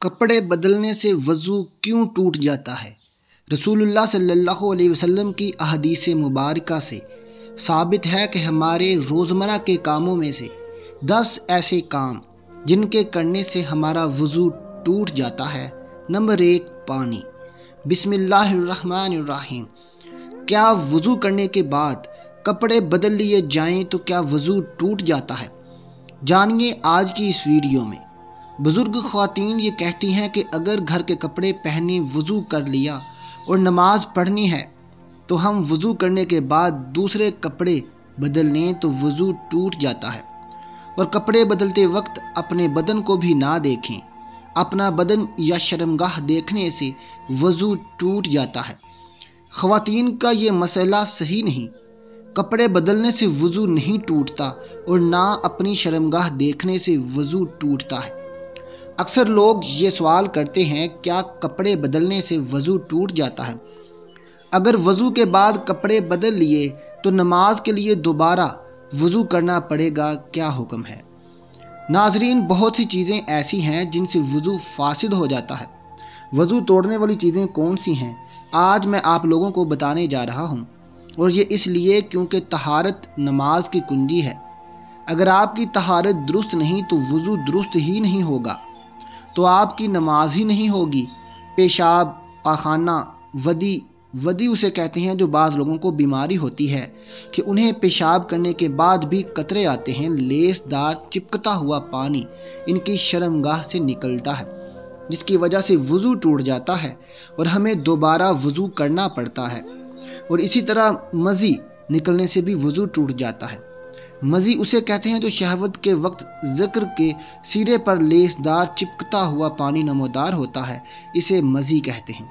کپڑے بدلنے سے وضو کیوں ٹوٹ جاتا ہے؟ رسول اللہ صلی اللہ علیہ وسلم کی احادیث مبارکہ سے ثابت ہے کہ ہمارے روزمرہ کے کاموں میں سے 10 ایسے کام جن کے کرنے سے ہمارا وضو ٹوٹ جاتا ہے۔ نمبر 1، پانی۔ بسم اللہ الرحمن الرحیم۔ کیا وضو کرنے کے بعد کپڑے بدل لیے جائیں تو کیا وضو ٹوٹ جاتا ہے؟ جانیے آج کی اس ویڈیو میں۔ بزرگ خواتین یہ کہتی ہیں کہ اگر گھر کے کپڑے پہنے وضو کر لیا اور نماز پڑھنی ہے تو ہم وضو کرنے کے بعد دوسرے کپڑے بدل لیں تو وضو ٹوٹ جاتا ہے، اور کپڑے بدلتے وقت اپنے بدن کو بھی نہ دیکھیں۔ اپنا بدن یا شرمگاہ دیکھنے سے وضو ٹوٹ جاتا ہے۔ خواتین کا یہ مسئلہ صحیح نہیں۔ کپڑے بدلنے سے وضو نہیں ٹوٹتا اور نہ اپنی شرمگاہ دیکھنے سے وضو ٹوٹتا ہے۔ اکثر لوگ یہ سوال کرتے ہیں، کیا کپڑے بدلنے سے وضو ٹوٹ جاتا ہے؟ اگر وضو کے بعد کپڑے بدل لیے تو نماز کے لیے دوبارہ وضو کرنا پڑے گا، کیا حکم ہے؟ ناظرین، بہت سی چیزیں ایسی ہیں جن سے وضو فاسد ہو جاتا ہے۔ وضو توڑنے والی چیزیں کون سی ہیں؟ آج میں آپ لوگوں کو بتانے جا رہا ہوں، اور یہ اس لیے کیونکہ طہارت نماز کی کنجی ہے۔ اگر آپ کی طہارت درست نہیں تو وضو درست ہی نہیں ہوگا، تو آپ کی نماز ہی نہیں ہوگی۔ پیشاب، پاخانہ، ودی اسے کہتے ہیں جو بعض لوگوں کو بیماری ہوتی ہے کہ انہیں پیشاب کرنے کے بعد بھی قطرے آتے ہیں، لیس دار چپکتا ہوا پانی ان کی شرمگاہ سے نکلتا ہے، جس کی وجہ سے وضو ٹوٹ جاتا ہے اور ہمیں دوبارہ وضو کرنا پڑتا ہے۔ اور اسی طرح مزی نکلنے سے بھی وضو ٹوٹ جاتا ہے۔ مزی اسے کہتے ہیں جو شہوت کے وقت ذکر کے سرے پر لیس دار چپکتا ہوا پانی نمودار ہوتا ہے، اسے مزی کہتے ہیں۔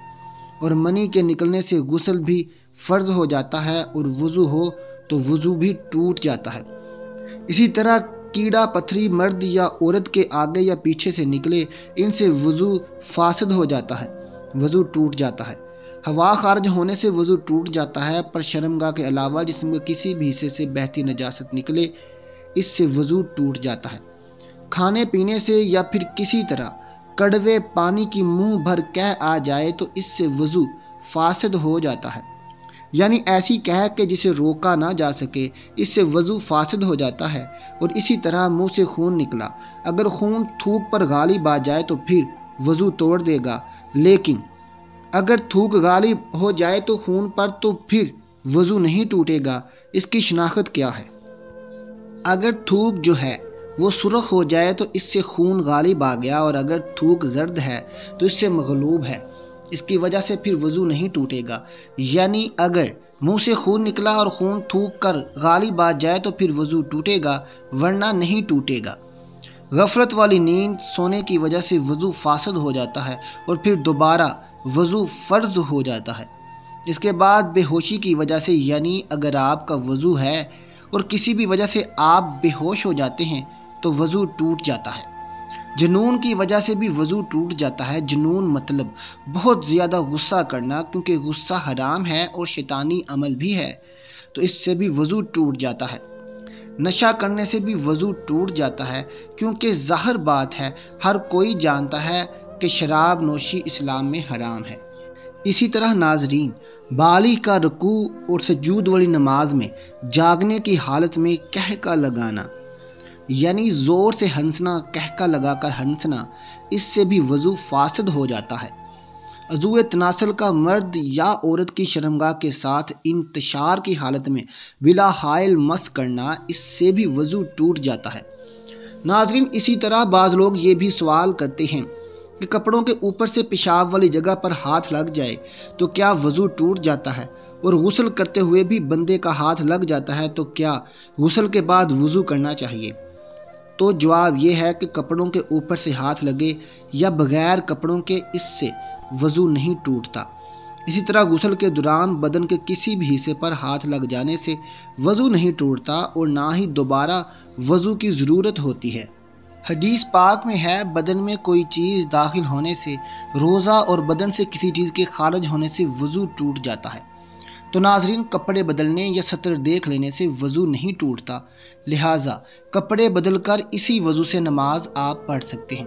اور منی کے نکلنے سے غسل بھی فرض ہو جاتا ہے، اور وضو ہو تو وضو بھی ٹوٹ جاتا ہے۔ اسی طرح کیڑا پتھری مرد یا عورت کے آگے یا پیچھے سے نکلے، ان سے وضو فاسد ہو جاتا ہے، وضو ٹوٹ جاتا ہے۔ ہوا خارج ہونے سے وضو ٹوٹ جاتا ہے، پر شرمگاہ کے علاوہ جسم کے کسی بھی حصے سے بہتی نجاست نکلے، اس سے وضو ٹوٹ جاتا ہے۔ کھانے پینے سے یا پھر کسی طرح کڑوے پانی کی منہ بھر کہہ آ جائے تو اس سے وضو فاسد ہو جاتا ہے، یعنی ایسی کہہ کہ جسے روکا نہ جا سکے، اس سے وضو فاسد ہو جاتا ہے۔ اور اسی طرح منہ سے خون نکلا، اگر خون تھوک پر غالب آ جائے تو پھر وضو توڑ دے گا، لیکن اگر تھوک غالب ہو جائے تو خون پر تو پھر وضو نہیں ٹوٹے گا۔ اس کی شناخت کیا ہے؟ اگر تھوک جو ہے وہ سرخ ہو جائے تو اس سے خون غالب آ گیا، اور اگر تھوک زرد ہے تو اس سے مغلوب ہے، اس کی وجہ سے پھر وضو نہیں ٹوٹے گا۔ یعنی اگر منہ سے خون نکلا اور خون تھوک کر غالب آ جائے تو پھر وضو ٹوٹے گا، ورنہ نہیں ٹوٹے گا۔ غفلت والی نیند سونے کی وجہ سے وضو فاسد ہو جاتا ہے، اور پھر دوبارہ وضو فرض ہو جاتا ہے۔ اس کے بعد بے ہوشی کی وجہ سے، یعنی اگر آپ کا وضو ہے اور کسی بھی وجہ سے آپ بے ہوش ہو جاتے ہیں تو وضو ٹوٹ جاتا ہے۔ جنون کی وجہ سے بھی وضو ٹوٹ جاتا ہے۔ جنون مطلب بہت زیادہ غصہ کرنا، کیونکہ غصہ حرام ہے اور شیطانی عمل بھی ہے، تو اس سے بھی وضو ٹوٹ جاتا ہے۔ نشہ کرنے سے بھی وضو ٹوٹ جاتا ہے، کیونکہ ظاہر بات ہے، ہر کوئی جانتا ہے کہ شراب نوشی اسلام میں حرام ہے۔ اسی طرح ناظرین، بالغ کا رکوع اور سجود والی نماز میں جاگنے کی حالت میں قہقہ لگانا، یعنی زور سے ہنسنا، قہقہ لگا کر ہنسنا، اس سے بھی وضو فاسد ہو جاتا ہے۔ عضو تناسل کا مرد یا عورت کی شرمگاہ کے ساتھ انتشار کی حالت میں بلا حائل مس کرنا، اس سے بھی وضو ٹوٹ جاتا ہے۔ ناظرین، اسی طرح بعض لوگ یہ بھی سوال کرتے ہیں کہ کپڑوں کے اوپر سے پیشاب والی جگہ پر ہاتھ لگ جائے تو کیا وضو ٹوٹ جاتا ہے؟ اور غسل کرتے ہوئے بھی بندے کا ہاتھ لگ جاتا ہے تو کیا غسل کے بعد وضو کرنا چاہیے؟ تو جواب یہ ہے کہ کپڑوں کے اوپر سے ہاتھ لگے یا بغیر کپڑوں کے، اس سے وضو نہیں ٹوٹتا۔ اسی طرح غسل کے دوران بدن کے کسی بھی حصے پر ہاتھ لگ جانے سے وضو نہیں ٹوٹتا، اور نہ ہی دوبارہ وضو کی ضرورت ہوتی ہے۔ حدیث پاک میں ہے، بدن میں کوئی چیز داخل ہونے سے، روزہ اور بدن سے کسی چیز کے خارج ہونے سے وضو ٹوٹ جاتا ہے۔ تو ناظرین، کپڑے بدلنے یا سطر دیکھ لینے سے وضو نہیں ٹوٹتا، لہٰذا کپڑے بدل کر اسی وضو سے نماز آپ پڑھ سکتے ہیں۔